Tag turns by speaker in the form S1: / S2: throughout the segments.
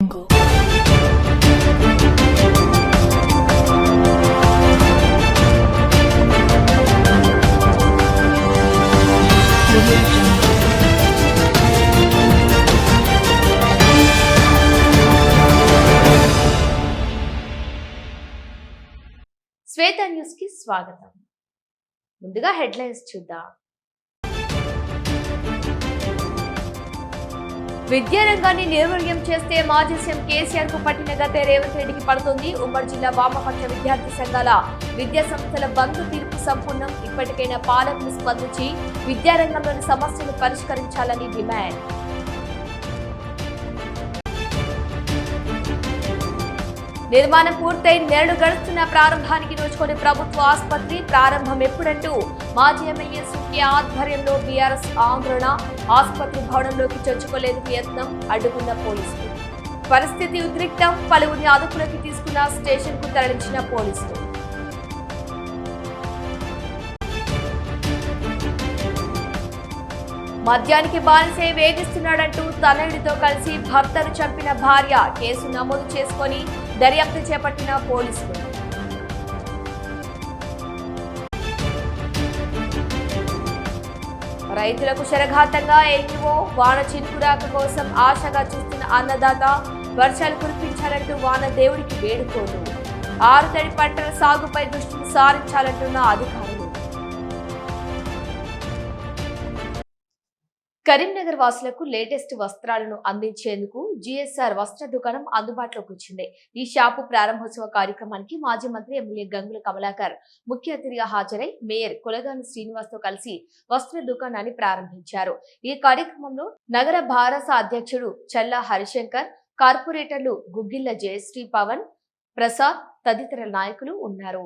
S1: శ్వేత news కి స్వాగతం. ముందుగా హెడ్లైన్స్ చూద్దాం. విద్యారంగాన్ని నిర్వీర్యం చేస్తే మాజీ సీఎం కేసీఆర్ కు పట్టిన గతే రేవంత్ రెడ్డికి పడుతుంది. ఉమ్మడి జిల్లా వామపక్ష విద్యార్థి సంఘాల విద్యా సంస్థల బంద్ తీర్పు సంపూర్ణం. ఇప్పటికైనా పాలకులు స్పందించి విద్యారంగంలోని సమస్యలు పరిష్కరించాలని డిమాండ్. నిర్మాణం పూర్తయి నెలలు గడుస్తున్న ప్రారంభానికి నోచుకునే ప్రభుత్వ ఆసుపత్రి ప్రారంభం ఎప్పుడంటూ మాజీ ఎమ్మెల్యే సుఖ్య ఆధ్వర్యంలో బీఆర్ఎస్ ఆందోళన. ఆసుపత్రి భవనంలోకి చొచ్చుకోలేదుకు యత్నం, అడ్డుకున్న పోలీసులు. పరిస్థితి ఉద్రిక్తం, పలువురిని అదుపులోకి తీసుకున్న స్టేషన్ కు తరలించిన పోలీసులు. మద్యానికి బానిసే వేధిస్తున్నాడంటూ తనయుడితో కలిసి భర్తను చంపిన భార్య. కేసు నమోదు చేసుకొని దర్యాప్తు చేపట్టిన పోలీసులు. రైతులకు శరఘాతంగా ఎల్నివో వాన చినుకురాక కోసం ఆశగా చూస్తున్న అన్నదాత. వర్షాలు కురిపించాలంటూ వాన దేవుడికి వేడుకోలు. ఆరుతడి పంటల సాగుపై దృష్టిని సారించాలంటున్న అధికారులు. కరీంనగర్ వాసులకు లేటెస్ట్ వస్త్రాలను అందించేందుకు జిఎస్ఆర్ వస్త్ర దుకాణం అందుబాటులోకి వచ్చింది. ఈ షాపు ప్రారంభోత్సవ కార్యక్రమానికి మాజీ మంత్రి ఎమ్మెల్యే గంగుల కమలాకర్ ముఖ్య అతిథిగా హాజరై మేయర్ కొలగాని శ్రీనివాస్ తో కలిసి వస్త్ర దుకాణాన్ని ప్రారంభించారు. ఈ కార్యక్రమంలో నగర భారస అధ్యక్షుడు చల్లా హరిశంకర్, కార్పొరేటర్లు గుగ్గిళ్ల జయశ్రీ, పవన్ ప్రసాద్ తదితర నాయకులు ఉన్నారు.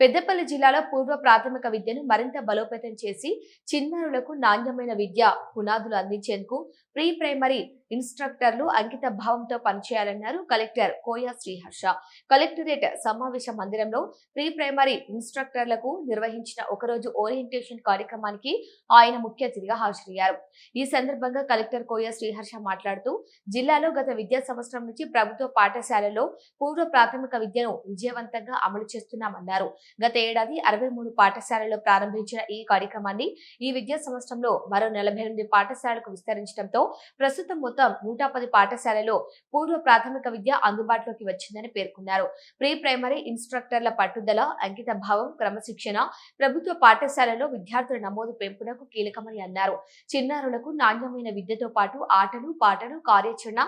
S1: పెద్దపల్లి జిల్లాలో పూర్వ ప్రాథమిక విద్యను మరింత బలోపేతం చేసి చిన్నారులకు నాణ్యమైన విద్య పునాదులు అందించేందుకు ప్రీ ప్రైమరీ ఇన్స్ట్రక్టర్లు అంకిత భావంతో పనిచేయాలన్నారు కలెక్టర్ కోయా శ్రీహర్ష. కలెక్టరేట్ సమావేశ మందిరంలో ప్రీ ప్రైమరీ ఇన్స్ట్రక్టర్లకు నిర్వహించిన ఒకరోజు ఓరియంటేషన్ కార్యక్రమానికి ఆయన ముఖ్య అతిథిగా హాజరయ్యారు. ఈ సందర్భంగా కలెక్టర్ కోయా శ్రీహర్ష మాట్లాడుతూ జిల్లాలో గత విద్యా సంవత్సరం నుంచి ప్రభుత్వ పాఠశాలల్లో పూర్వ ప్రాథమిక విద్యను విజయవంతంగా అమలు చేస్తున్నామన్నారు. గత ఏడాది 63 పాఠశాలల్లో ప్రారంభించిన ఈ కార్యక్రమాన్ని ఈ విద్యా సంవత్సరంలో మరో 48 పాఠశాలలకు విస్తరించడంతో ప్రస్తుతం మొత్తం 110 పాఠశాలలో పూర్వ ప్రాథమిక విద్య అందుబాటులోకి వచ్చిందని పేర్కొన్నారు. ప్రీ ప్రైమరీ ఇన్స్ట్రక్టర్ల పట్టుదల, అంకిత భావం, క్రమశిక్షణ ప్రభుత్వ పాఠశాలలో విద్యార్థుల నమోదు పెంపునకు కీలకమని అన్నారు. చిన్నారులకు నాణ్యమైన విద్యతో పాటు ఆటలు, పాటలు, కార్యాచరణ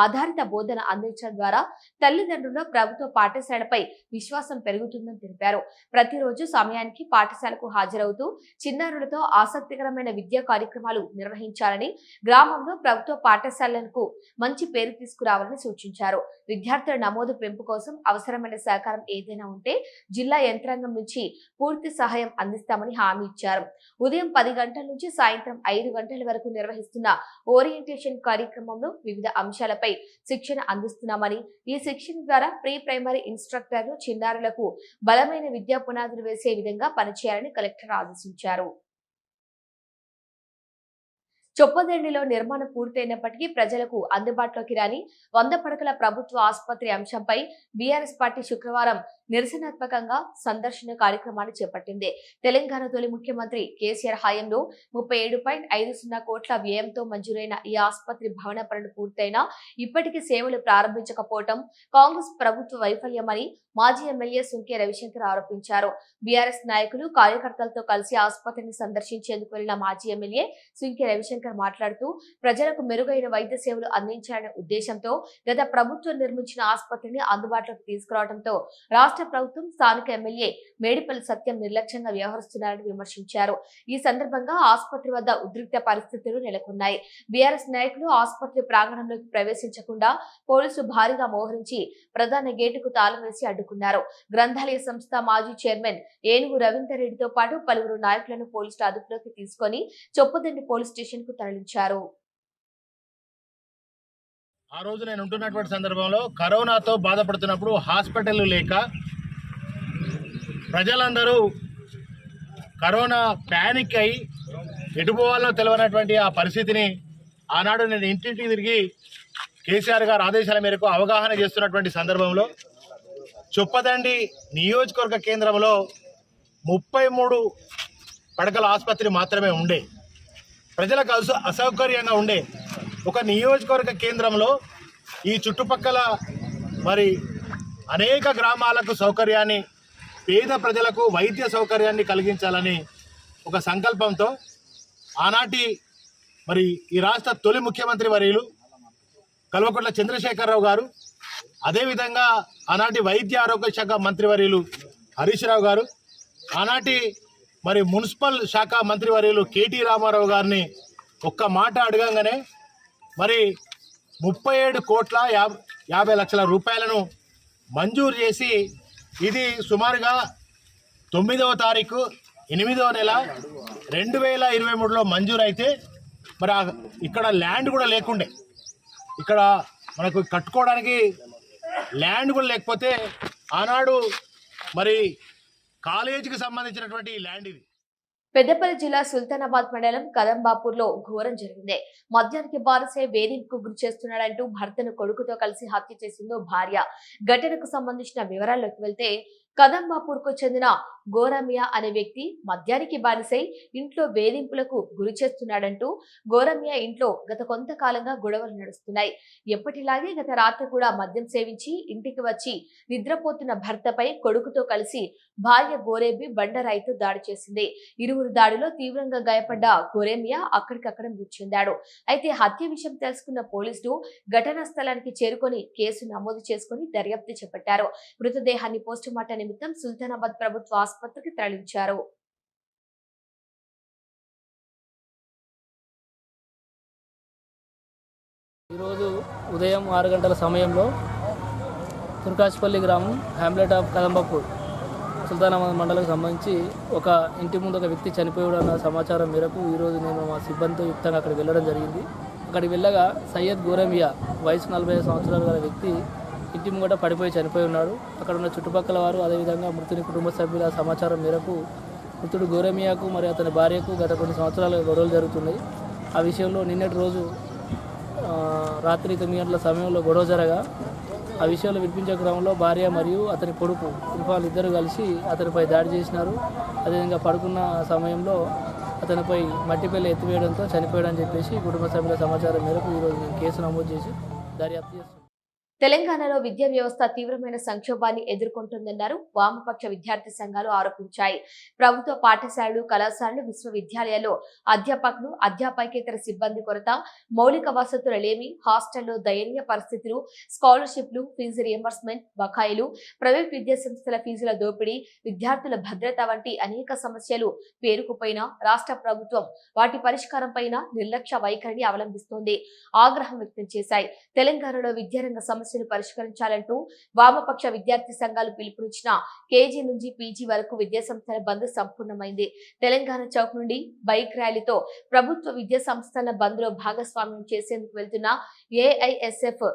S1: ఆధారిత బోధన అందించడం ద్వారా తల్లిదండ్రుల ప్రభుత్వ పాఠశాలపై విశ్వాసం పెరుగుతుందని తెలిపారు. ప్రతిరోజు సమయానికి పాఠశాలకు హాజరవుతూ చిన్నారులతో ఆసక్తికరమైన విద్యా కార్యక్రమాలు నిర్వహించాలని, గ్రామంలో ప్రభుత్వ పాఠశాలలకు మంచి పేరు తీసుకురావాలని సూచించారు. విద్యార్థుల నమోదు పెంపు కోసం అవసరమైన సహకారం ఏదైనా ఉంటే జిల్లా యంత్రాంగం నుంచి పూర్తి సహాయం అందిస్తామని హామీ ఇచ్చారు. ఉదయం 10 గంటల నుంచి సాయంత్రం 5 గంటల వరకు నిర్వహిస్తున్న ఓరియంటేషన్ కార్యక్రమంలో వివిధ అంశాలపై శిక్షణ అందిస్తున్నామని, ఈ శిక్షణ ద్వారా ప్రీ ప్రైమరీ ఇన్స్ట్రక్టర్లు చిన్నారులకు బలమైన విద్యా పునాదులు వేసే విధంగా పనిచేయాలని కలెక్టర్ ఆదేశించారు. చొప్పదండిలో నిర్మాణం పూర్తయినప్పటికీ ప్రజలకు అందుబాటులోకి రాని 100 పడకల ప్రభుత్వ ఆసుపత్రి అంశంపై బీఆర్ఎస్ పార్టీ శుక్రవారం నిరసనాత్మకంగా సందర్శన కార్యక్రమాన్ని చేపట్టింది. తెలంగాణ తొలి ముఖ్యమంత్రి కేసీఆర్ హయాంలో 37.50 కోట్ల వ్యయంతో మంజూరైన ఈ ఆసుపత్రి భవన పనులు పూర్తయినా ఇప్పటికీ సేవలు ప్రారంభించకపోవడం కాంగ్రెస్ ప్రభుత్వ వైఫల్యమని మాజీ ఎమ్మెల్యే సుంకే రవిశంకర్ ఆరోపించారు. బీఆర్ఎస్ నాయకులు, కార్యకర్తలతో కలిసి ఆసుపత్రిని సందర్శించేందుకు వెళ్లిన మాజీ ఎమ్మెల్యే సుంకే రవిశంకర్ మాట్లాడుతూ ప్రజలకు మెరుగైన వైద్య సేవలు అందించాలనే ఉద్దేశంతో గత ప్రభుత్వం నిర్మించిన ఆసుపత్రిని అందుబాటులోకి తీసుకురావడంతో రాష్ట్ర రాష్ట్ర ప్రభుత్వం స్థానిక ఎమ్మెల్యే మేడిపల్లి సత్యం నిర్లక్ష్యంగా వ్యవహరిస్తున్నారని విమర్శించారు. ఈ సందర్భంగా ఆసుపత్రి వద్ద ఉద్రిక్త పరిస్థితులు నెలకొన్నాయి. బీఆర్ఎస్ నాయకులు ఆసుపత్రి ప్రాంగణంలోకి ప్రవేశించకుండా పోలీసులు భారీగా మోహరించి ప్రధాన గేటుకు తాళం వేసి అడ్డుకున్నారు. గ్రంథాలయ సంస్థ మాజీ చైర్మన్ ఏనుగు రవీందర్ రెడ్డితో పాటు పలువురు నాయకులను పోలీసులు అదుపులోకి తీసుకొని చొప్పదండి పోలీస్ స్టేషన్ కు తరలించారు.
S2: ఆ రోజు నేను ఉంటున్నటువంటి సందర్భంలో కరోనాతో బాధపడుతున్నప్పుడు హాస్పిటల్ లేక ప్రజలందరూ కరోనా ప్యానిక్ అయి ఎటుపోవాలో తెలియనటువంటి ఆ పరిస్థితిని ఆనాడు నేను ఇంటింటికి తిరిగి కేసీఆర్ గారు ఆదేశాల మేరకు అవగాహన చేస్తున్నటువంటి సందర్భంలో చొప్పదండి నియోజకవర్గ కేంద్రంలో 33 పడకల ఆసుపత్రి మాత్రమే ఉండే, ప్రజలకు అసౌకర్యంగా ఉండే ఒక నియోజకవర్గ కేంద్రంలో ఈ చుట్టుపక్కల మరి అనేక గ్రామాలకు సౌకర్యాన్ని, పేద ప్రజలకు వైద్య సౌకర్యాన్ని కలిగించాలని ఒక సంకల్పంతో ఆనాటి మరి ఈ రాష్ట్ర తొలి ముఖ్యమంత్రి వర్యులు కల్వకుంట్ల చంద్రశేఖరరావు గారు, అదేవిధంగా ఆనాటి వైద్య ఆరోగ్య శాఖ మంత్రివర్యులు హరీష్ రావు గారు, ఆనాటి మరి మున్సిపల్ శాఖ మంత్రివర్యులు కేటీ రామారావు గారిని ఒక్క మాట అడగంగానే మరి 37,50,00,000 రూపాయలను మంజూరు చేసి ఇది సుమారుగా 9వ తారీఖు 8వ నెల 2023లో మంజూరు అయితే మరి ఇక్కడ ల్యాండ్ కూడా లేకుండే, ఇక్కడ మనకు కట్టుకోవడానికి ల్యాండ్ కూడా లేకపోతే ఆనాడు మరి కాలేజీకి సంబంధించినటువంటి ల్యాండ్ ఇది.
S1: పెద్దపల్లి జిల్లా సుల్తానాబాద్ మండలం కదంబాపూర్లో ఘోరం జరిగింది. మద్యానికి బానిసై వేధింపుకు గురి చేస్తున్నాడంటూ భర్తను కొడుకుతో కలిసి హత్య చేసిందో భార్య. ఘటనకు సంబంధించిన వివరాల్లోకి వెళ్తే కదంబాపూర్ కు చెందిన గోరమియా అనే వ్యక్తి మద్యానికి బానిసై ఇంట్లో వేధింపులకు గురి చేస్తున్నాడంటూ గోరమియా ఇంట్లో గత కొంతకాలంగా గొడవలు నడుస్తున్నాయి. ఎప్పటిలాగే గత రాత్రి కూడా మద్యం సేవించి ఇంటికి వచ్చి నిద్రపోతున్న భర్తపై కొడుకుతో కలిసి భార్య గోరేబి బండరాయితో దాడి చేసింది. ఇరువురు దాడిలో తీవ్రంగా గాయపడ్డ గోరేమియా అక్కడికక్కడ మృతి చెందాడు. అయితే హత్య విషయం తెలుసుకున్న పోలీసులు ఘటనా స్థలానికి చేరుకొని కేసు నమోదు చేసుకుని దర్యాప్తు చేపట్టారు. మృతదేహాన్ని పోస్టుమార్టం నిమిత్తం సుల్తానాబాద్ ప్రభుత్వ ఆసుపత్రికి తరలించారు.
S3: ఈరోజు ఉదయం 6 గంటల సమయంలో తుర్కాష్పల్లి గ్రామం హ్యామ్లెట్ ఆఫ్ కదంబాపూర్ సుల్తానాబాద్ మండలకు సంబంధించి ఒక ఇంటి ముందు ఒక వ్యక్తి చనిపోయాడన్న సమాచారం మేరకు ఈరోజు నేను మా సిబ్బందితో యుక్తంగా అక్కడికి వెళ్ళడం జరిగింది. అక్కడికి వెళ్ళగా సయ్యద్ గోరమియా వయసు 45 సంవత్సరాల గల వ్యక్తి ఇంటి ముంగట పడిపోయి చనిపోయి ఉన్నాడు. అక్కడ ఉన్న చుట్టుపక్కల వారు అదేవిధంగా మృతుని కుటుంబ సభ్యుల సమాచారం మేరకు మృతుడు గోరమియాకు మరి అతని భార్యకు గత కొన్ని సంవత్సరాలుగా గొడవలు జరుగుతున్నాయి. ఆ విషయంలో నిన్నటి రోజు రాత్రి 9 గంటల సమయంలో గొడవ జరగా ఆ విషయంలో వినిపించే క్రమంలో భార్య మరియు అతని కొడుకు ఇర్ఫాన్ ఇద్దరు కలిసి అతనిపై దాడి చేసినారు. అదేవిధంగా పడుకున్న సమయంలో అతనిపై మట్టిపల్లి ఎత్తివేయడంతో చనిపోయాడని చెప్పేసి కుటుంబ సభ్యుల సమాచారం మేరకు ఈరోజు మేము కేసు నమోదు చేసి దర్యాప్తు చేస్తున్నాం.
S1: తెలంగాణలో విద్యా వ్యవస్థ తీవ్రమైన సంక్షోభాన్ని ఎదుర్కొంటుందన్నారు వామపక్ష విద్యార్థి సంఘాలు ఆరోపించాయి. ప్రభుత్వ పాఠశాలలు, కళాశాలలు, విశ్వవిద్యాలయాల్లో అధ్యాపకులు, అధ్యాపకేతర సిబ్బంది కొరత, మౌలిక వసతుల లేమి, హాస్టల్లో దయనీయ పరిస్థితులు, స్కాలర్షిప్లు, ఫీజు రియంబర్స్మెంట్ బకాయిలు, ప్రైవేట్ విద్యా సంస్థల ఫీజుల దోపిడీ, విద్యార్థుల భద్రత వంటి అనేక సమస్యలు పేరుకుపోయినా రాష్ట్ర ప్రభుత్వం వాటి పరిష్కారం పైన నిర్లక్ష్య వైఖరిని అవలంబిస్తోంది. ఆగ్రహం వ్యక్తం చేశాయి. తెలంగాణలో విద్యారంగ సమస్యలు పరిష్కరించాలంటూ వామపక్ష విద్యార్థి సంఘాలు పిలుపునిచ్చిన కేజీ నుంచి పీజీ వరకు విద్యా సంస్థల బంద్ సంపూర్ణమైంది. తెలంగాణ చౌక్ నుండి బైక్ ర్యాలీతో ప్రభుత్వ విద్యా సంస్థల బంద్ లో భాగస్వామ్యం చేసేందుకు వెళ్తున్న ఏఐఎస్ఎఫ్,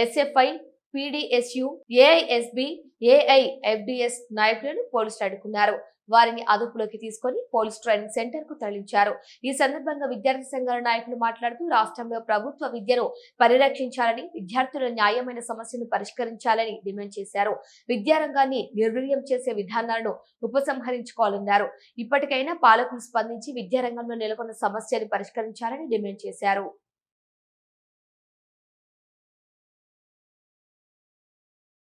S1: ఎస్ఎఫ్ఐ, పీడీఎస్యు, ఏఐఎస్బి, ఏఐఎఫ్డిఎస్ నాయకులను పోలీసులు అడ్డుకున్నారు. వారిని అదుపులోకి తీసుకొని పోలీస్ ట్రైనింగ్ సెంటర్ కు తరలించారు. ఈ సందర్భంగా విద్యార్థి సంఘాల నాయకులు మాట్లాడుతూ రాష్ట్రంలో ప్రభుత్వ విద్యను పరిరక్షించాలని, విద్యార్థుల న్యాయమైన సమస్యను పరిష్కరించాలని డిమాండ్ చేశారు. విద్యారంగాన్ని నిర్వీర్యం చేసే విధానాలను ఉపసంహరించుకోవాలన్నారు. ఇప్పటికైనా పాలకులు స్పందించి విద్యారంగంలో నెలకొన్న సమస్యలు పరిష్కరించాలని డిమాండ్ చేశారు.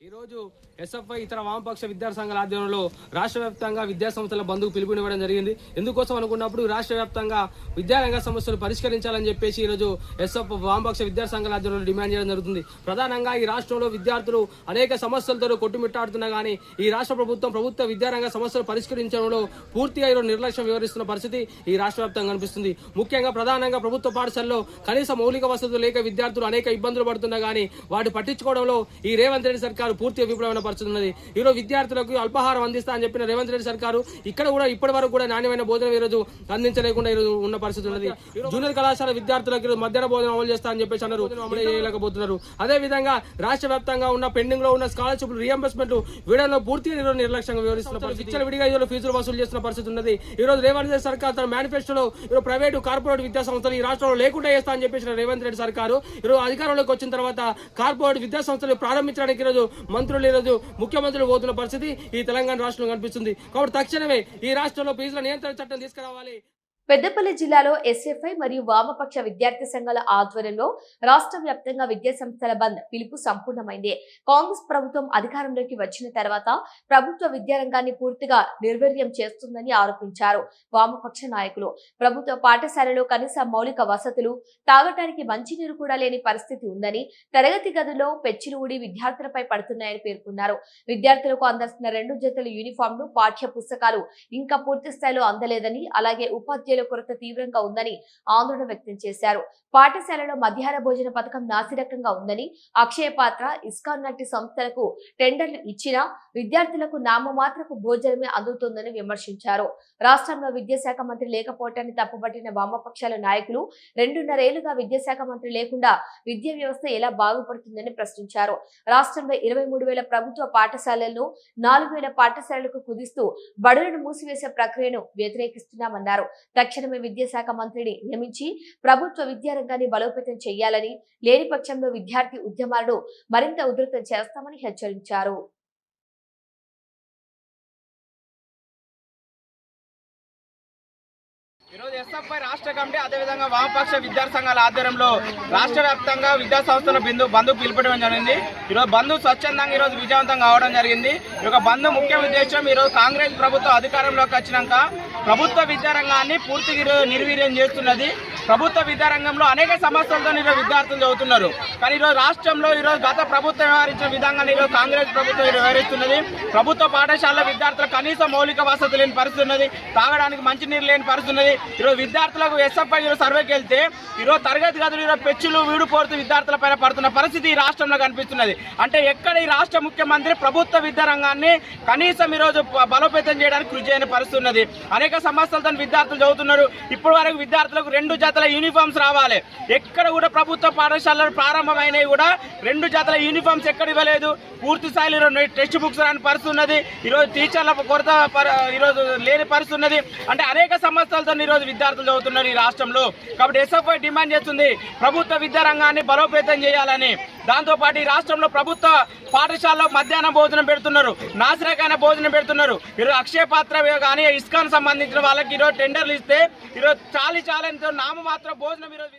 S4: ఈరోజు ఎస్ఎఫ్ఐ ఇతర వామపక్ష విద్యార్థి సంఘాల ఆధ్వర్యంలో రాష్ట్ర వ్యాప్తంగా విద్యాసంస్థల బంద్కు పిలుపునివ్వడం జరిగింది. ఎందుకోసం అనుకున్నప్పుడు రాష్ట్ర వ్యాప్తంగా విద్యారంగ సమస్యలు పరిష్కరించాలని చెప్పేసి ఈరోజు ఎస్ఎఫ్ వామపక్ష విద్యార్థి సంఘాల ఆధ్వర్యంలో డిమాండ్ చేయడం జరుగుతుంది. ప్రధానంగా ఈ రాష్ట్రంలో విద్యార్థులు అనేక సమస్యలతో కొట్టుమిట్టాడుతున్నా కానీ ఈ రాష్ట్ర ప్రభుత్వ విద్యారంగ సమస్యలు పరిష్కరించడంలో పూర్తిగా ఈరోజు నిర్లక్ష్యం వివరిస్తున్న పరిస్థితి ఈ రాష్ట్ర వ్యాప్తంగా కనిపిస్తుంది. ముఖ్యంగా ప్రధానంగా ప్రభుత్వ పాఠశాలలో కనీస మౌలిక వసతులు లేక విద్యార్థులు అనేక ఇబ్బందులు పడుతున్నా కానీ వాటి పట్టించుకోవడంలో ఈ రేవంత్ రెడ్డి సర్కారు పూర్తిగా విఫలమైన పరిస్థితి ఉన్నది. ఈరోజు విద్యార్థులకు అల్పాహారం అందిస్తా అని చెప్పిన రేవంత్ రెడ్డి సర్కారు ఇక్కడ కూడా ఇప్పటి వరకు కూడా నాణ్యమైన భోజనం ఈరోజు అందించలేకుండా ఈరోజు ఉన్న పరిస్థితి ఉన్నది. జూనియర్ కళాశాల విద్యార్థులకు మధ్యాహ్న భోజనం అమలు చేస్తా అని చెప్పేసి అన్నారు, చేయలేకపోతున్నారు. అదే విధంగా రాష్ట్ర వ్యాప్తంగా ఉన్న పెండింగ్ లో ఉన్న స్కాలర్షిప్ రియంబర్స్మెంట్ వీడలో పూర్తిగా ఈరోజు నిర్లక్ష్యంగా వివరిస్తున్న పరిస్థితి, విడిగా ఈరోజు ఫీజులు వసూలు చేస్తున్న పరిస్థితి ఉన్నది. ఈ రోజు రేవంత్ రెడ్డి సర్కార్ తన మేనిఫెస్టోలో ఈరోజు ప్రైవేటు కార్పొరేట్ విద్యా సంస్థలు ఈ రాష్ట్రంలో లేకుండా చేస్తా అని చెప్పేసిన రేవంత్ రెడ్డి సర్కారు ఈరోజు అధికారంలోకి వచ్చిన తర్వాత కార్పొరేట్ విద్యా సంస్థలు ప్రారంభించడానికి ఈరోజు మంత్రులు ఈరోజు ముఖ్యమంత్రులు పోతున్న పరిస్థితి ఈ తెలంగాణ రాష్ట్రంలో కనిపిస్తుంది. కాబట్టి తక్షణమే ఈ రాష్ట్రంలో ఫీజుల నియంత్రణ చట్టం తీసుకురావాలి.
S1: పెద్దపల్లి జిల్లాలో ఎస్ఎఫ్ఐ మరియు వామపక్ష విద్యార్థి సంఘాల ఆధ్వర్యంలో రాష్ట్ర వ్యాప్తంగా విద్యా సంస్థల బంద్ పిలుపు సంపూర్ణమైంది. కాంగ్రెస్ ప్రభుత్వం అధికారంలోకి వచ్చిన తర్వాత ప్రభుత్వ విద్యారంగాన్ని పూర్తిగా నిర్వీర్యం చేస్తుందని ఆరోపించారు వామపక్ష నాయకులు. ప్రభుత్వ పాఠశాలలో కనీస మౌలిక వసతులు, తాగటానికి మంచినీరు కూడా లేని పరిస్థితి ఉందని, తరగతి గదుల్లో పెచ్చులు ఊడి విద్యార్థులపై పడుతున్నాయని పేర్కొన్నారు. విద్యార్థులకు అందాల్సిన 2 జతల యూనిఫామ్లు, పాఠ్య పుస్తకాలు ఇంకా పూర్తి స్థాయిలో అందలేదని, అలాగే ఉపాధ్యాయుల కొరత తీవ్రంగా ఉందని ఆందోళన వ్యక్తం చేశారు. పాఠశాలలో మధ్యాహ్న భోజన పథకం నాసిరకంగా ఉందని, అక్షయ పాత్ర, ఇస్కాన్ లాంటి సంస్థలకు టెండర్లు ఇచ్చినా విద్యార్థులకు నామమాత్రపు భోజనమే అందుతుందని విమర్శించారు. రాష్ట్రంలో విద్యాశాఖ మంత్రి లేకపోవటాన్ని తప్పుపట్టిన వామపక్షాల నాయకులు 2.5 ఏళ్లుగా విద్యాశాఖ మంత్రి లేకుండా విద్యా వ్యవస్థ ఎలా బాగుపడుతుందని ప్రశ్నించారు. రాష్ట్రంలో 23,000 ప్రభుత్వ పాఠశాలలను 4,000 పాఠశాలలకు కుదిస్తూ బడులను మూసివేసే ప్రక్రియను వ్యతిరేకిస్తున్నామన్నారు. తక్షణమే విద్యాశాఖ మంత్రిని నియమించి ప్రభుత్వ విద్యారంగాన్ని బలోపేతం చేయాలని, లేని పక్షంలో విద్యార్థి ఉద్యమాలను మరింత ఉధృతం చేస్తామని హెచ్చరించారు.
S5: ఈరోజు ఎస్ఎఫ్ఐ రాష్ట్ర కమిటీ అదేవిధంగా వామపక్ష విద్యార్థి సంఘాల ఆధ్వర్యంలో రాష్ట్ర వ్యాప్తంగా విద్యా సంస్థల బంధు పిలుపుడం జరిగింది. ఈరోజు బంధు స్వచ్ఛందంగా ఈరోజు విజయవంతంగా అవడం జరిగింది. ఈ యొక్క బంధు ముఖ్య ఉద్దేశం ఈరోజు కాంగ్రెస్ ప్రభుత్వం అధికారంలోకి వచ్చినాక ప్రభుత్వ విద్యారంగాన్ని పూర్తిగా నిర్వీర్యం చేస్తున్నది. ప్రభుత్వ విద్యారంగంలో అనేక సమస్యలతో ఈరోజు విద్యార్థులు చదువుతున్నారు. కానీ ఈరోజు రాష్ట్రంలో ఈరోజు గత ప్రభుత్వం వ్యవహరించిన విధంగా ఈరోజు కాంగ్రెస్ ప్రభుత్వం వ్యవహరిస్తున్నది. ప్రభుత్వ పాఠశాల విద్యార్థులకు కనీస మౌలిక వసతులు లేని పరిస్థితి ఉన్నది, తాగడానికి మంచినీరు లేని పరిస్థితి ఉన్నది. ఈరోజు విద్యార్థులకు ఎస్ఎఫ్ఐ ఈరోజు సర్వేకి వెళ్తే ఈరోజు తరగతి గదులు ఈరోజు పెచ్చులు వీడిపోతూ విద్యార్థుల పైన పడుతున్న పరిస్థితి ఈ రాష్ట్రంలో కనిపిస్తున్నది. అంటే ఎక్కడ ఈ రాష్ట్ర ముఖ్యమంత్రి ప్రభుత్వ విద్యారంగాన్ని కనీసం ఈరోజు బలోపేతం చేయడానికి కృషి చేయని పరిస్థితి ఉన్నది. అనేక సమస్యలతో విద్యార్థులు చదువుతున్నారు. ఇప్పటి వరకు విద్యార్థులకు 2 జతల యూనిఫామ్స్ రావాలి. ఎక్కడ కూడా ప్రభుత్వ పాఠశాలలు ప్రారంభమైనవి కూడా 2 జతల యూనిఫామ్స్ ఎక్కడ ఇవ్వలేదు. పూర్తి స్థాయిలో టెక్స్ట్ బుక్స్ రాని పరిస్థితి ఉన్నది. ఈరోజు టీచర్ల కొరత ఈరోజు లేని పరిస్థితి ఉన్నది. అంటే అనేక సమస్యలతో ఈరోజు విద్యార్థులు చదువుతున్నారు ఈ రాష్ట్రంలో. కాబట్టి ఎస్ఎఫ్ఐ డిమాండ్ చేస్తుంది ప్రభుత్వ విద్యారంగాన్ని బలోపేతం చేయాలని. దాంతోపాటు ఈ రాష్ట్రంలో ప్రభుత్వ పాఠశాలలో మధ్యాహ్నం భోజనం పెడుతున్నారు, నాసిరకమైన భోజనం పెడుతున్నారు. ఈరోజు అక్షయ పాత్ర కానీ ఇస్కాన్ సంబంధించిన వాళ్ళకి ఈరోజు టెండర్లు ఇస్తే ఈరోజు చాలా నామమాత్ర భోజనం ఈరోజు.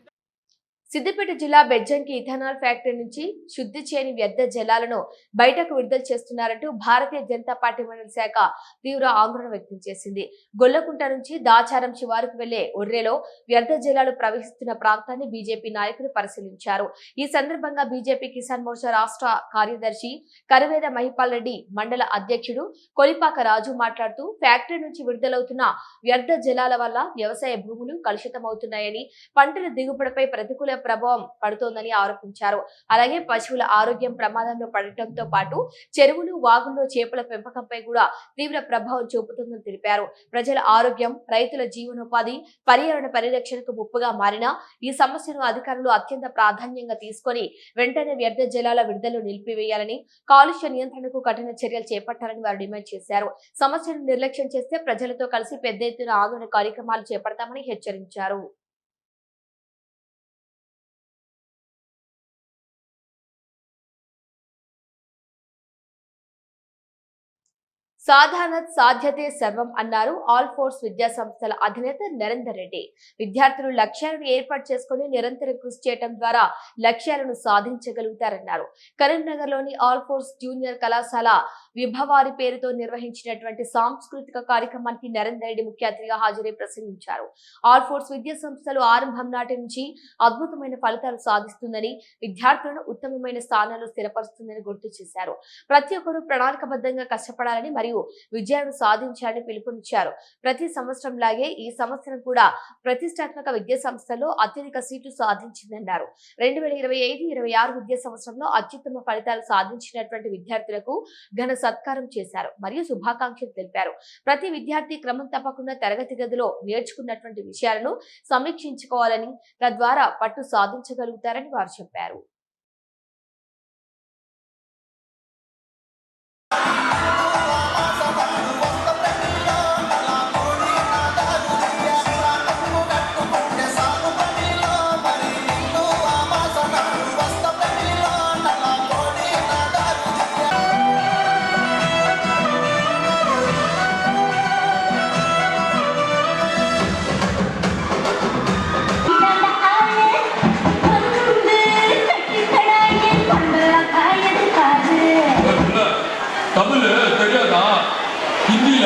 S1: సిద్దిపేట జిల్లా బెజ్జంకి ఇథనాల్ ఫ్యాక్టరీ నుంచి శుద్ధి చేయని వ్యర్థ జలాలను బయటకు విడుదల చేస్తున్నారంటూ భారతీయ జనతా పార్టీ మండలి శాఖ తీవ్ర ఆందోళన వ్యక్తం చేసింది. గొల్లకుంట నుంచి దాచారం శివారుకు వెళ్లే ఒర్రెలో వ్యర్థ జలాలు ప్రవహిస్తున్న ప్రాంతాన్ని బీజేపీ నాయకులు పరిశీలించారు. ఈ సందర్భంగా బీజేపీ కిసాన్ మోర్చా రాష్ట్ర కార్యదర్శి కరివేద మహిపాల్ రెడ్డి, మండల అధ్యక్షుడు కొలిపాక రాజు మాట్లాడుతూ ఫ్యాక్టరీ నుంచి విడుదలవుతున్న వ్యర్థ జలాల వల్ల వ్యవసాయ భూములు కలుషితమవుతున్నాయని, పంటల దిగుబడిపై ప్రతికూల ప్రభావం పడుతోందని ఆరోపించారు. అలాగే పశువుల ఆరోగ్యం ప్రమాదంలో పడటంతో పాటు చెరువులు, వాగుల్లో చేపల పెంపకంపై కూడా తీవ్ర ప్రభావం చూపుతుందని తెలిపారు. ప్రజల ఆరోగ్యం, రైతుల జీవనోపాధి, పర్యావరణ పరిరక్షణకు ముప్పుగా మారిన ఈ సమస్యను అధికారులు అత్యంత ప్రాధాన్యంగా తీసుకొని వెంటనే వ్యర్థ జలాల విడుదలను నిలిపివేయాలని, కాలుష్య నియంత్రణకు కఠిన చర్యలు చేపట్టాలని వారు డిమాండ్ చేశారు. సమస్యను నిర్లక్ష్యం చేస్తే ప్రజలతో కలిసి పెద్ద ఎత్తున ఆందోళన కార్యక్రమాలు చేపడతామని హెచ్చరించారు. సాధారణత్ సాధ్యతే సర్వం అన్నారు ఆల్ ఫోర్స్ విద్యా సంస్థల అధినేత నరేందర్ రెడ్డి. విద్యార్థులు లక్ష్యాలను ఏర్పాటు చేసుకుని నిరంతరం కృషి చేయడం ద్వారా లక్ష్యాలను సాధించగలుగుతారన్నారు. కరీంనగర్లోని ఆల్ ఫోర్స్ జూనియర్ కళాశాల విభవారి పేరుతో నిర్వహించినటువంటి సాంస్కృతిక కార్యక్రమానికి నరేందర్ రెడ్డి ముఖ్య అతిథిగా హాజరై ప్రసంగించారు. ఆల్ ఫోర్స్ విద్యా సంస్థలు ఆరంభం నాటి నుంచి అద్భుతమైన ఫలితాలు సాధిస్తుందని, విద్యార్థులను ఉత్తమమైన స్థానాల్లో స్థిరపరుస్తుందని గుర్తు చేశారు. ప్రతి ఒక్కరూ ప్రణాళికబద్ధంగా కష్టపడాలని మరియు విజయాన్ని సాధించాలని పిలుపునిచ్చారు. ప్రతి సంవత్సరం లాగే ఈ సంవత్సరం కూడా ప్రతిష్టాత్మక విద్యా సంస్థలో అత్యధిక సీట్లు సాధించిందన్నారు. 2025-26 విద్యా సంవత్సరంలో అత్యుత్తమ ఫలితాలు సాధించినటువంటి విద్యార్థులకు ఘన సత్కారం చేశారు మరియు శుభాకాంక్షలు తెలిపారు. ప్రతి విద్యార్థి క్రమం తప్పకుండా తరగతి గదిలో నేర్చుకున్నటువంటి విషయాలను సమీక్షించుకోవాలని, తద్వారా పట్టు సాధించగలుగుతారని వారు చెప్పారు.
S6: தமிழ் தெரியாதா? ஹிந்தியில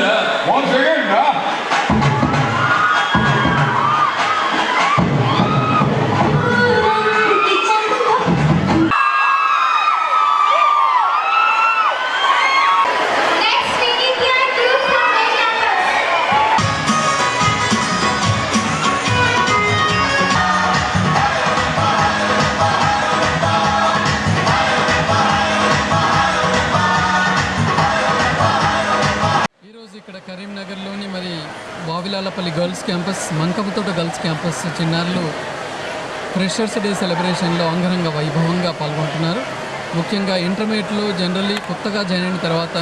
S6: ఇక్కడ కరీంనగర్లోని మరి Vavilalapalli girls campus, Mankapathota girls campus చిన్నారులు ఫ్రెషర్స్ డే సెలబ్రేషన్లో అంగరంగ వైభవంగా పాల్గొంటున్నారు. ముఖ్యంగా ఇంటర్మీడియట్లో జనరల్లీ కొత్తగా జాయిన్ అయిన తర్వాత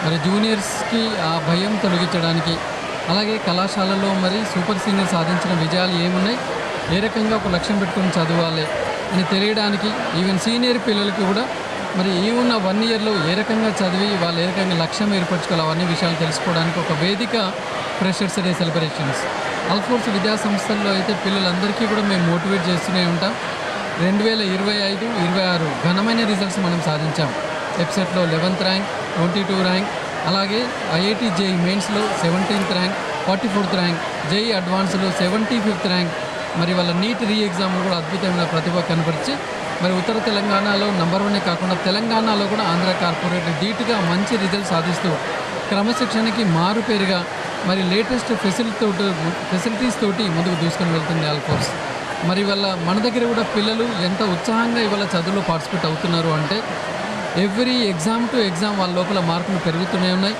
S6: మరి జూనియర్స్కి ఆ భయం తొలగించడానికి, అలాగే కళాశాలలో మరి సూపర్ సీనియర్ సాధించిన విజయాలు ఏమున్నాయి, ఏ రకంగా ఒక లక్ష్యం పెట్టుకుని చదవాలి అని తెలియడానికి, ఈవెన్ సీనియర్ పిల్లలకి కూడా మరి ఈ ఉన్న 1 ఇయర్లో ఏ రకంగా చదివి వాళ్ళు ఏ రకంగా లక్ష్యం ఏర్పరచుకోవాలి అవన్నీ విషయాలు తెలుసుకోవడానికి ఒక వేదిక freshers day celebrations. All force విద్యా సంస్థల్లో అయితే పిల్లలందరికీ కూడా మేము మోటివేట్ చేస్తూనే ఉంటాం. 2025-26 ఘనమైన రిజల్ట్స్ మనం సాధించాం. వెబ్సైట్లో 11th ర్యాంక్, 22 ర్యాంక్, అలాగే ఐఐటి జేఈ మెయిన్స్లో 17th rank, 44th rank, JEE అడ్వాన్స్లో 75th ర్యాంక్, మరి వాళ్ళ నీట్ రీ ఎగ్జామ్లో కూడా అద్భుతమైన ప్రతిభ కనపరిచి మరి ఉత్తర తెలంగాణలో నంబర్ 1 కాకుండా తెలంగాణలో కూడా ఆంధ్ర కార్పొరేట్ ధీటుగా మంచి రిజల్ట్ సాధిస్తూ క్రమశిక్షణకి మారుపేరుగా మరి లేటెస్ట్ ఫెసిలిటీస్ తోటి ముందుకు దూసుకొని వెళ్తుంది ఆల్ ఫోర్స్. మరి వాళ్ళ మన దగ్గర కూడా పిల్లలు ఎంత ఉత్సాహంగా ఇవాళ చదువులో పార్టిసిపేట్ అవుతున్నారు అంటే ఎవ్రీ ఎగ్జామ్ టు ఎగ్జామ్ వాళ్ళ లోపల మార్కులు పెరుగుతూనే ఉన్నాయి.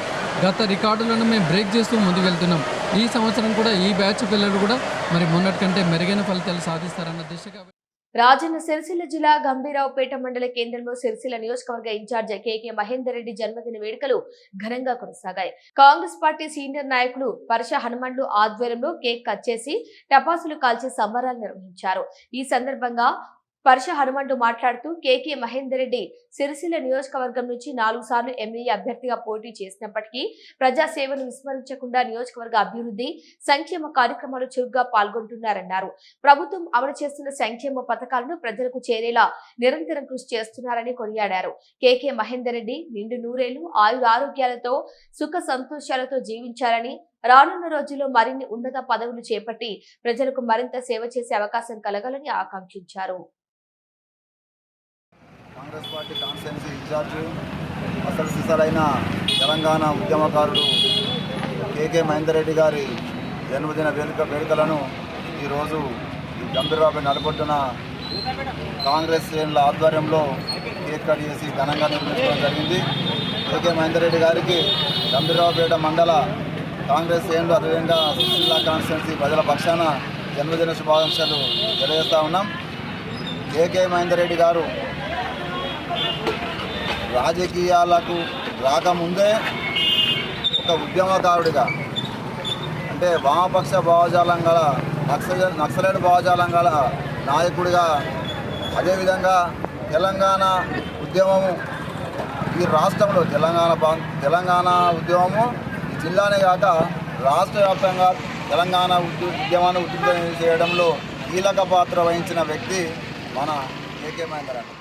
S6: గత రికార్డులను మేము బ్రేక్ చేస్తూ ముందుకు వెళ్తున్నాం. ఈ సంవత్సరం కూడా ఈ బ్యాచ్ పిల్లలు కూడా మరి మొన్నటి కంటే మెరుగైన ఫలితాలు సాధిస్తారన్న దిశగా.
S1: రాజన్న సిరిసిల్ల జిల్లా గంభీరావుపేట మండల కేంద్రంలో సిరిసిల్ల నియోజకవర్గ ఇన్ఛార్జ్ కేకే మహేందర్ రెడ్డి జన్మదిన వేడుకలు ఘనంగా కొనసాగాయి. కాంగ్రెస్ పార్టీ సీనియర్ నాయకులు పరశ హనుమండ్లు ఆధ్వర్యంలో కేక్ కట్ చేసి టపాసులు కాల్చి సంబరాలు నిర్వహించారు. ఈ సందర్భంగా పరశ హనుమండు మాట్లాడుతూ కేకే మహేందర్ రెడ్డి సిరిసిల్ల నియోజకవర్గం నుంచి 4 సార్లు ఎమ్మెల్యే అభ్యర్థిగా పోటీ చేసినప్పటికీ ప్రజాసేవను విస్మరించకుండా నియోజకవర్గ అభివృద్ధి, సంక్షేమ కార్యక్రమాలు చురుగ్గా పాల్గొంటున్నారన్నారు. ప్రభుత్వం అమలు చేస్తున్న సంక్షేమ పథకాలను ప్రజలకు చేరేలా నిరంతరం కృషి చేస్తున్నారని కొనియాడారు. కేకే మహేందర్ రెడ్డి నిండు నూరేళ్లు ఆయురారోగ్యాలతో సుఖ సంతోషాలతో జీవించాలని, రానున్న రోజుల్లో మరిన్ని ఉన్నత పదవులు చేపట్టి ప్రజలకు మరింత సేవ చేసే అవకాశం కలగాలని ఆకాంక్షించారు.
S7: కాంగ్రెస్ పార్టీ కాన్స్టిట్యున్సీ ఇన్ఛార్జ్ అసలు సిసలైన తెలంగాణ ఉద్యమకారుడు కేకే మహేందర్ రెడ్డి గారి జన్మదిన వేడుకలను ఈరోజు గంభీరావుపేట నలుబొట్టున కాంగ్రెస్ శ్రేణుల ఆధ్వర్యంలో కేక్ కట్ చేసి ఘనంగా నిర్వహించడం జరిగింది. కేకే మహేందర్ రెడ్డి గారికి గంభీరావుపేట మండల కాంగ్రెస్ శ్రేణులు, అదేవిధంగా జిల్లా కాన్స్టిట్యున్సీ ప్రజల పక్షాన జన్మదిన శుభాకాంక్షలు తెలియజేస్తూ ఉన్నాం. కేకే మహేందర్ రెడ్డి గారు రాజకీయాలకు రాకముందే ఒక ఉద్యమకారుడిగా, అంటే వామపక్ష భావజాలం గల నక్సలైట్ భావజాలం గల నాయకుడిగా, అదేవిధంగా తెలంగాణ ఉద్యమము ఈ రాష్ట్రంలో తెలంగాణ ఉద్యమము ఈ జిల్లానే కాక రాష్ట్ర వ్యాప్తంగా తెలంగాణ ఉద్యమాన్ని ఉధృతం చేయడంలో కీలక పాత్ర వహించిన వ్యక్తి మన కేకే మహేందర్ అన్న.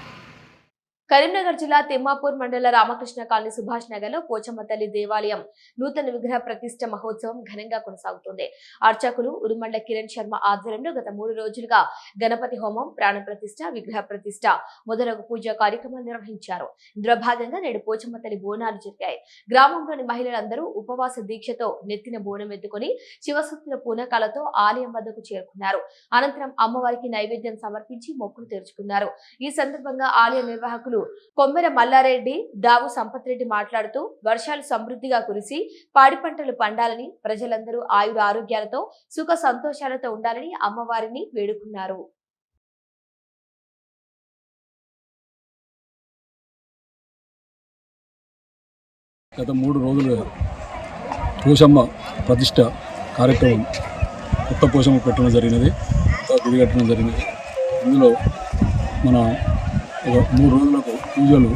S1: కరీంనగర్ జిల్లా తిమ్మాపూర్ మండల రామకృష్ణ కాలనీ సుభాష్ నగర్ లో పోచమ్మ తల్లి దేవాలయం నూతన విగ్రహ ప్రతిష్ఠ మహోత్సవం ఘనంగా కొనసాగుతుంది. అర్చకులు ఉరుమండ కిరణ్ శర్మ ఆధ్వర్యంలో గత 3 రోజులుగా గణపతి హోమం, ప్రాణ ప్రతిష్ఠ, విగ్రహ ప్రతిష్ఠ మొదలగు పూజా కార్యక్రమాలు నిర్వహించారు. ఇందులో భాగంగా నేడు పోచమ్మ తల్లి బోనాలు జరిగాయి. గ్రామంలోని మహిళలందరూ ఉపవాస దీక్షతో నెత్తిన బోనం ఎత్తుకుని శివశక్తుల పూనకాలతో ఆలయం వద్దకు చేరుకున్నారు. అనంతరం అమ్మవారికి నైవేద్యం సమర్పించి మొక్కులు తెరుచుకున్నారు. ఈ సందర్భంగా ఆలయ నిర్వాహకులు కొమ్మెర మల్లారెడ్డి, దావు సంపత్ రెడ్డి మాట్లాడుతూ వర్షాలు సమృద్ధిగా కురిసి పాడి పంటలు పండాలని, ప్రజలందరూ ఆయుర ఆరోగ్యాలతో సుఖ సంతోషాలతో ఉండాలని అమ్మవారిని వేడుకున్నారు.
S8: గత 3 రోజులుగా పోషమ్మ ప్రతిష్ట కార్యక్రమం కొత్త పోషమ్మ పెట్టడం జరిగినది, గుడి కట్టడం జరిగినది. ఇందులో మన 3 రోజులకు పూజలు,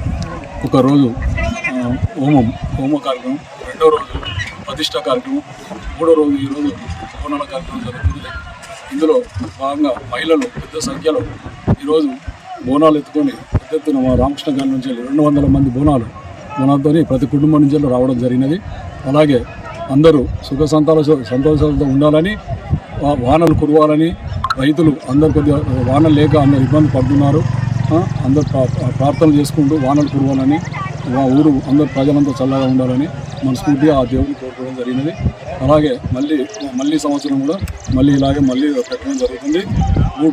S8: ఒక రోజు హోమ కార్యక్రమం, 2వ రోజు ప్రతిష్ట కార్యక్రమం, 3వ రోజు ఈరోజు బోనాల కార్యక్రమం జరుగుతుంది. ఇందులో భాగంగా మహిళలు పెద్ద సంఖ్యలో ఈరోజు బోనాలు ఎత్తుకొని పెద్ద ఎత్తున మా రామకృష్ణ గారి నుంచి 200 మంది బోనాలతో ప్రతి కుటుంబం నుంచి రావడం జరిగినది. అలాగే అందరూ సుఖ సంతోషాలతో ఉండాలని, వానలు కురవాలని, రైతులు అందరు కొద్దిగా వానలు లేక అందరు ఇబ్బంది పడుతున్నారు. అందరు ప్రార్థనలు చేసుకుంటూ వానలు కురవాలని, మా ఊరు అందరు ప్రజలంతా చల్లగా ఉండాలని మనస్ఫూర్తిగా ఆ దేవుడిని కోరుకోవడం జరిగినది. అలాగే మళ్ళీ సంవత్సరం కూడా ఇలాగే పెట్టడం జరుగుతుంది.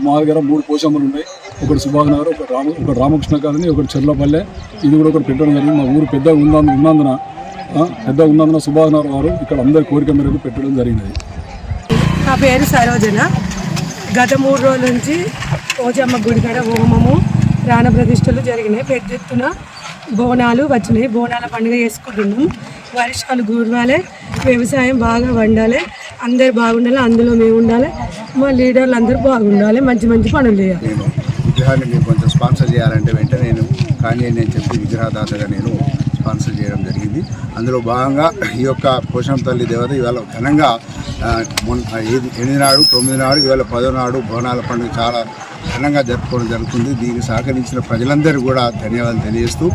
S8: మా దగ్గర 3 పోషమ్మలు ఉన్నాయి. ఒకటి సుభాష్ నగర్, ఒకటి రామకృష్ణ కాలనీ, ఒకటి చెర్లపల్లె. ఇది కూడా ఒకటి పెట్టడం జరిగింది. మా ఊరు పెద్దగా ఉన్నందున సుభాష్ నగర్ వారు ఇక్కడ అందరి కోరిక మేరకు పెట్టడం జరిగినది.
S9: నా పేరు సరోజన. గత 3 రోజుల నుంచి పోచమ్మ గుడి కాడ హోమము, ప్రాణ ప్రతిష్టలు జరిగినాయి. పెద్ద ఎత్తున బోనాలు వచ్చినాయి. బోనాల పండుగ చేసుకుంటున్నాం. వర్షాలు కురవాలి, వ్యవసాయం బాగా వండాలి, అందరు బాగుండాలి, అందులో మేము ఉండాలి, మా లీడర్లు అందరూ బాగుండాలి, మంచి పనులు చేయాలి.
S10: నేను విగ్రహాన్ని మీరు కొంచెం స్పాన్సర్ చేయాలంటే వెంటనే నేను చెప్పి విగ్రహదాతగా నేను స్పాన్సర్ చేయడం జరిగింది. అందులో భాగంగా ఈ యొక్క పోషమ్మ తల్లి దేవత ఇవాళ ఘనంగా 8 నాడు, 9 నాడు, ఇవాళ 10వ నాడు బోనాల పండుగ చాలా ఘనంగా జరుపుకోవడం జరుగుతుంది. దీనికి సహకరించిన ప్రజలందరూ కూడా ధన్యవాదాలు తెలియజేస్తూ,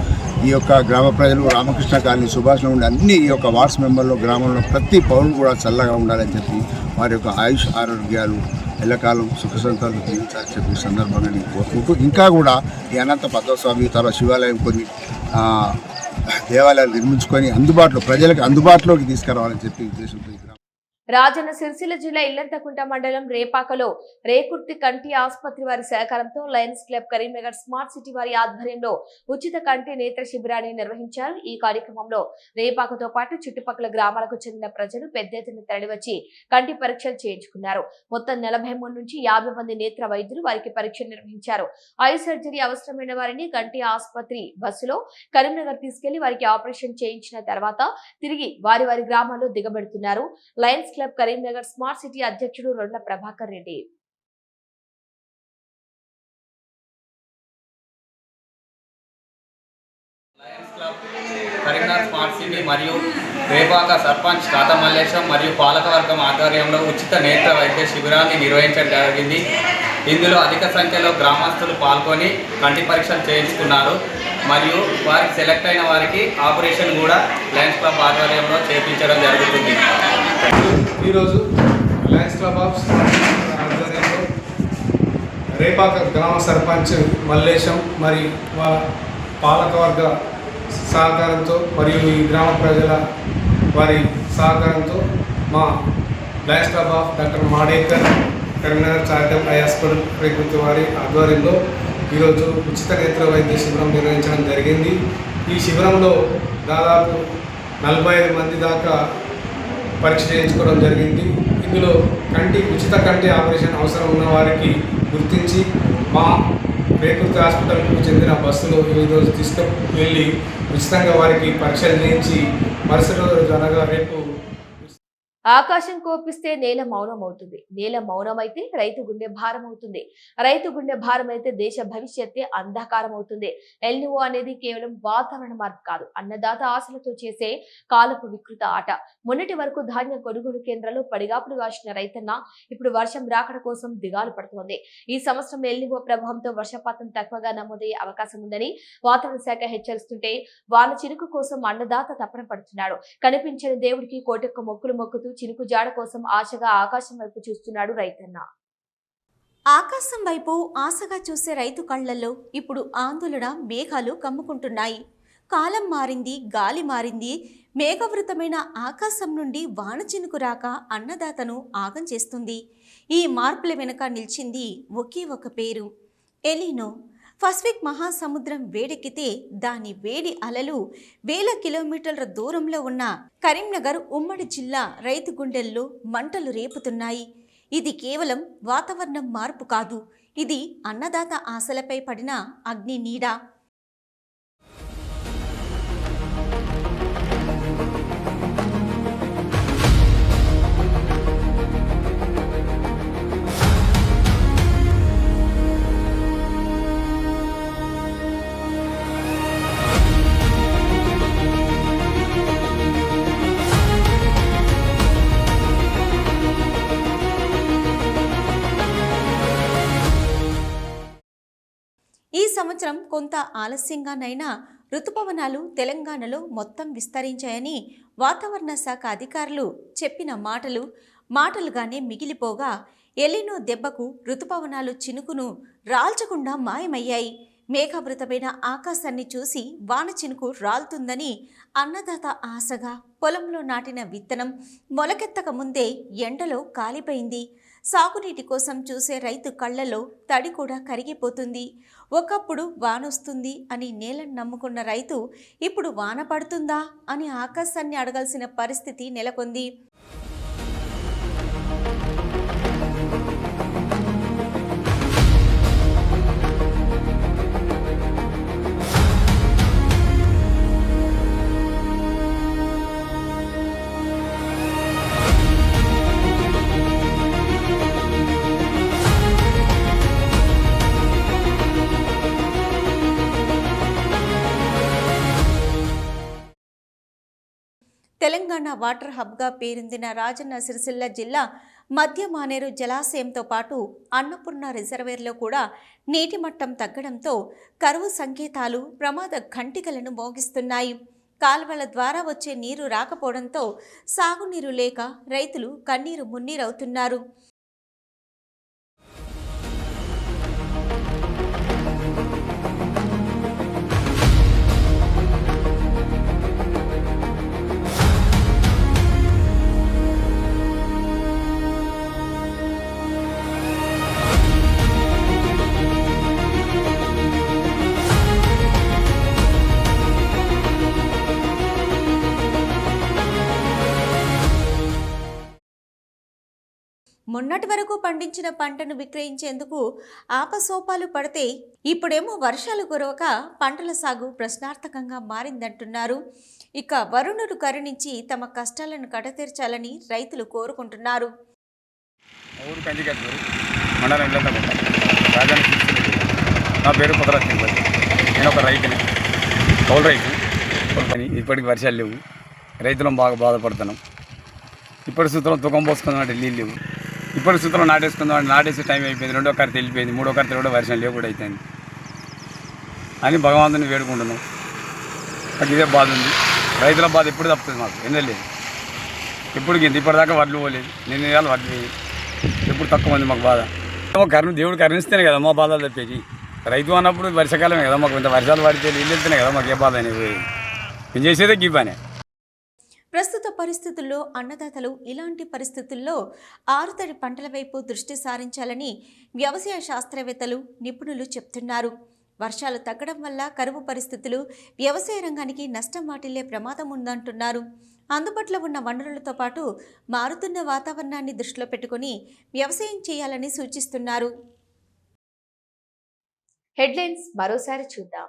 S10: ఈ యొక్క గ్రామ ప్రజలు రామకృష్ణ కాలనీ సుభాష్లో ఉండే అన్ని ఈ యొక్క వార్డ్స్ మెంబర్లు, గ్రామంలో ప్రతి పౌరులు కూడా చల్లగా ఉండాలని చెప్పి వారి యొక్క ఆయుష్ ఆరోగ్యాలు ఎల్లకాలం సుఖ సంతాలు జీవించాలని చెప్పి సందర్భంగా నేను కోరుకుంటూ, ఇంకా కూడా ఈ అనంత పద్మస్వామి తర్వాత శివాలయం కొన్ని దేవాలయాలు నిర్మించుకొని ప్రజలకు అందుబాటులోకి తీసుకురావాలని చెప్పి ఉద్దేశంతో
S1: రాజన్న సిరిసిల్ల జిల్లా ఇల్లంతకుంట మండలం రేపాకలో రేకుర్తి కంటి ఆసుపత్రి వారి సహకారంతో Lions club Karimnagar smart city వారి ఆధ్వర్యంలో ఉచిత కంటి నేత్ర శిబిరాన్ని నిర్వహించారు. ఈ కార్యక్రమంలో రేపాకతో పాటు చుట్టుపక్కల గ్రామాలకు చెందిన ప్రజలు పెద్ద ఎత్తున తరలివచ్చి కంటి పరీక్షలు చేయించుకున్నారు. మొత్తం 43 నుంచి 50 మంది నేత్ర వైద్యులు వారికి పరీక్షలు నిర్వహించారు. ఐ సర్జరీ అవసరమైన వారిని కంటి ఆసుపత్రి బస్సులో కరీంనగర్ తీసుకెళ్లి వారికి ఆపరేషన్ చేయించిన తర్వాత తిరిగి వారి గ్రామాల్లో దిగబెడుతున్నారు. Lions club Karimnagar smart city అధ్యక్షుడు Rondla Prabhakar Reddy.
S11: Lions club Karimnagar smart city మరియు రేపాక సర్పంచ్ తాత మల్లేశం మరియు పాలకవర్గం ఆధ్వర్యంలో ఉచిత నేత్ర వైద్య శిబిరాన్ని నిర్వహించడం జరిగింది. ఇందులో అధిక సంఖ్యలో గ్రామస్తులు పాల్గొని కంటి పరీక్షలు చేయించుకున్నారు. మరియు వారికి సెలెక్ట్ అయిన వారికి ఆపరేషన్ కూడా లయన్స్ క్లబ్ ఆధ్వర్యంలో చేయించడం జరుగుతుంది.
S12: ఈరోజు లయన్స్ క్లబ్ ఆఫ్ ఆధ్వర్యంలో రేపాక గ్రామ సర్పంచ్ మల్లేశం మరియు పాలకవర్గ సహకారంతో మరియు ఈ గ్రామ ప్రజల వారి సహకారంతో మా lions club of doctor Madekar Karimnagar charitable eye hospital Rekurthi వారి ఆధ్వర్యంలో ఈరోజు ఉచిత నేత్ర వైద్య శిబిరం నిర్వహించడం జరిగింది. ఈ శిబిరంలో దాదాపు 45 మంది దాకా పరీక్ష చేయించుకోవడం జరిగింది. ఇందులో ఉచిత కంటి ఆపరేషన్ అవసరం ఉన్న వారికి గుర్తించి మా రేకుర్తి హాస్పిటల్కు చెందిన బస్సులో ఈరోజు తీసుకువెళ్ళి ఉచితంగా వారికి పరీక్షలు చేయించి మరుసటి రోజు అనగా రేపు
S1: ఆకాశం కోపిస్తే నేల మౌనం అవుతుంది. నేల మౌనమైతే రైతు గుండె భారం అవుతుంది. రైతు గుండె భారం అయితే దేశ భవిష్యత్తే అంధకారం అవుతుంది. ఎల్నిఓ అనేది కేవలం వాతావరణ మార్పు కాదు, అన్నదాత ఆశలతో చేసే కాలపు వికృత ఆట. మొన్నటి వరకు ధాన్యం కొనుగోలు కేంద్రాల్లో పడిగాపులు కాసిన రైతన్న ఇప్పుడు వర్షం రాకడ కోసం దిగాలు పడుతోంది. ఈ సంవత్సరం ఎల్నిఓ ప్రభావంతో వర్షపాతం తక్కువగా నమోదయ్యే అవకాశం ఉందని వాతావరణ శాఖ హెచ్చరిస్తుంటే వాన చినుకు కోసం అన్నదాత తపన పడుతున్నాడు. కనిపించని దేవుడికి కోటెక్క మొక్కులు మొక్కుతూ చినుకు జాడ కోసం ఆశగా ఆకాశం వైపు చూస్తున్నాడు రైతన్న.
S13: ఆకాశం వైపు ఆశగా చూసే రైతు కళ్లలో ఇప్పుడు ఆందోళన మేఘాలు కమ్ముకుంటున్నాయి. కాలం మారింది, గాలి మారింది. మేఘవృతమైన ఆకాశం నుండి వాన చినుకు రాక అన్నదాతను ఆగం చేస్తుంది. ఈ మార్పుల వెనుక నిలిచింది ఒకే ఒక పేరు, ఎలినో. పసిఫిక్ మహాసముద్రం వేడెక్కితే దాని వేడి అలలు వేల కిలోమీటర్ల దూరంలో ఉన్న కరీంనగర్ ఉమ్మడి జిల్లా రైతు గుండెల్లో మంటలు రేపుతున్నాయి. ఇది కేవలం వాతావరణం మార్పు కాదు, ఇది అన్నదాత ఆశలపై పడిన అగ్ని నీడ. ఈ సంవత్సరం కొంత ఆలస్యంగానైనా రుతుపవనాలు తెలంగాణలో మొత్తం విస్తరించాయని వాతావరణ శాఖ అధికారులు చెప్పిన మాటలుగానే మిగిలిపోగా ఎలినో దెబ్బకు రుతుపవనాలు చినుకును రాల్చకుండా మాయమయ్యాయి. మేఘావృతమైన ఆకాశాన్ని చూసి వాన చినుకు రాలుతుందని అన్నదాత ఆశగా పొలంలో నాటిన విత్తనం మొలకెత్తక ముందే ఎండలో కాలిపోయింది. సాగునీటి కోసం చూసే రైతు కళ్లలో తడి కూడా కరిగిపోతుంది. ఒకప్పుడు వానొస్తుంది అని నేలను నమ్ముకున్న రైతు ఇప్పుడు వాన పడుతుందా అని ఆకాశాన్ని అడగాల్సిన పరిస్థితి నెలకొంది. తెలంగాణ వాటర్ హబ్గా పేరొందిన రాజన్న సిరిసిల్ల జిల్లా మధ్య మానేరు జలాశయంతో పాటు అన్నపూర్ణ రిజర్వేర్లో కూడా నీటి మట్టం తగ్గడంతో కరువు సంకేతాలు ప్రమాద ఘంటికలను మోగిస్తున్నాయి. కాల్వల ద్వారా వచ్చే నీరు రాకపోవడంతో సాగునీరు లేక రైతులు కన్నీరు మున్నీరవుతున్నారు. మొన్నటి వరకు పండించిన పంటను విక్రయించేందుకు ఆపసోపాలు పడితే ఇప్పుడేమో వర్షాలు కురవక పంటల సాగు ప్రశ్నార్థకంగా మారిందంటున్నారు. ఇక వరుణుడు కరుణించి తమ కష్టాలను కడతీర్చాలని రైతులు కోరుకుంటున్నారు.
S14: నా పేరు కుదరత్ని, నేను ఒక రైతుని, కౌలు రైతు. ఇప్పటికి వర్షాలు లేవు, రైతులం బాగా బాధపడుతున్నాం. ఇప్పటి సూత్రం తుకం పోసుకుందామంటే నీళ్ళు లేవు. ఇప్పటి సూత్రం నాటేసుకుందాం, నాటేసే టైం అయిపోయింది. రెండో కర్త వెళ్ళిపోయింది, మూడో కర్త కూడా వర్షం లేవు కూడా అయిపోయింది అని భగవంతుని వేడుకుంటున్నాం. నాకు ఇదే బాధ ఉంది. రైతుల బాధ ఎప్పుడు తప్పుతుంది మాకు, ఎందులేదు. ఎప్పుడు ఇప్పటిదాకా వడ్లు పోలేదు, నిన్న వేయాలి వడ్లు పోయి ఎప్పుడు తక్కువ ఉంది మాకు బాధ. దేవుడు కరుణిస్తేనే కదా మా బాధలు తప్పేది. రైతు అన్నప్పుడు వర్షాకాలమే కదా మాకు, ఇంత వర్షాలు పడితే నీళ్ళు వెళ్తేనే కదా మాకు ఏ బాధ అనేది. మేము చేసేదే గీ పనే.
S13: ప్రస్తుత పరిస్థితుల్లో అన్నదాతలు ఇలాంటి పరిస్థితుల్లో ఆరుతడి పంటల వైపు దృష్టి సారించాలని వ్యవసాయ శాస్త్రవేత్తలు, నిపుణులు చెప్తున్నారు. వర్షాలు తగ్గడం వల్ల కరువు పరిస్థితులు వ్యవసాయ రంగానికి నష్టం వాటిల్లే ప్రమాదం ఉందంటున్నారు. అందుబాటులో ఉన్న వనరులతో పాటు మారుతున్న వాతావరణాన్ని దృష్టిలో పెట్టుకుని వ్యవసాయం చేయాలని సూచిస్తున్నారు.
S1: హెడ్లైన్స్ మరోసారి చూద్దాం.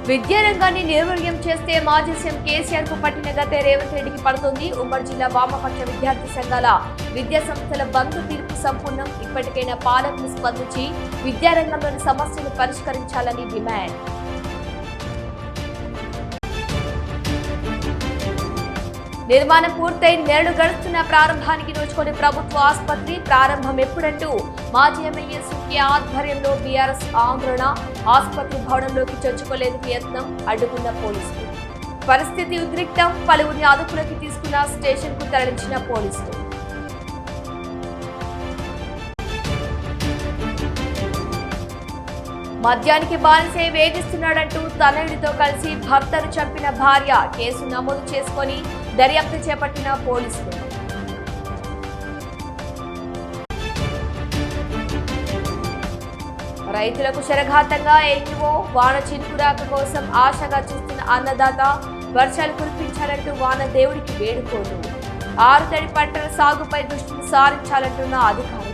S1: విద్యారంగాన్ని నిర్వీర్యం చేస్తే మాజీ సీఎం కేసీఆర్ కు పట్టిన గతే రేవంత్ రెడ్డికి పడుతుంది. ఉమ్మడి జిల్లా వామపక్ష విద్యార్థి సంఘాల విద్యా సంస్థల బంద్ తీర్పు సంపూర్ణం. ఇప్పటికైనా పాలకులు స్పందించి విద్యారంగంలోని సమస్యలు పరిష్కరించాలని డిమాండ్. నిర్మాణం పూర్తయి నెలలు గడుస్తున్న ప్రారంభానికి నోచుకొని ప్రభుత్వ ఆసుపత్రి ప్రారంభం ఎప్పుడంటూ మాజీ ఎమ్మెల్యే సుఖ్య ఆధ్వర్యంలో బీఆర్ఎస్ ఆందోళన. ఆసుపత్రి భవనంలోకి చొచ్చుకోలేందుకు యత్నం, అడ్డుకున్న పోలీసులు. పరిస్థితి ఉద్రిక్తం. పలువురిని అదుపులోకి తీసుకున్న స్టేషన్ కు తరలించిన పోలీసులు. మద్యానికి బానిసై వేధిస్తున్నాడంటూ తనయుడితో కలిసి భర్తను చంపిన భార్య. కేసు నమోదు చేసుకొని దర్యాప్తు చేపట్టిన పోలీసులు. రైతులకు శరఘాతంగా ఎన్నివో వాన చినుకురాక కోసం ఆశగా చూస్తున్న అన్నదాత. వర్షాలు కురిపించాలంటూ వాన దేవుడికి వేడుకోలు. ఆరుతడి పంటల సాగుపై దృష్టిని సారించాలంటున్న అధికారులు.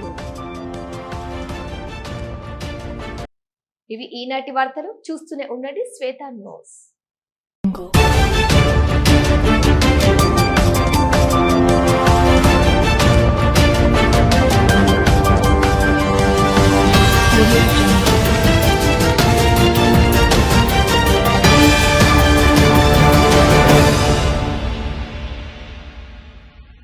S1: ఇవి ఈనాటి వార్తలు. చూస్తూనే ఉండండి శ్వేత న్యూస్.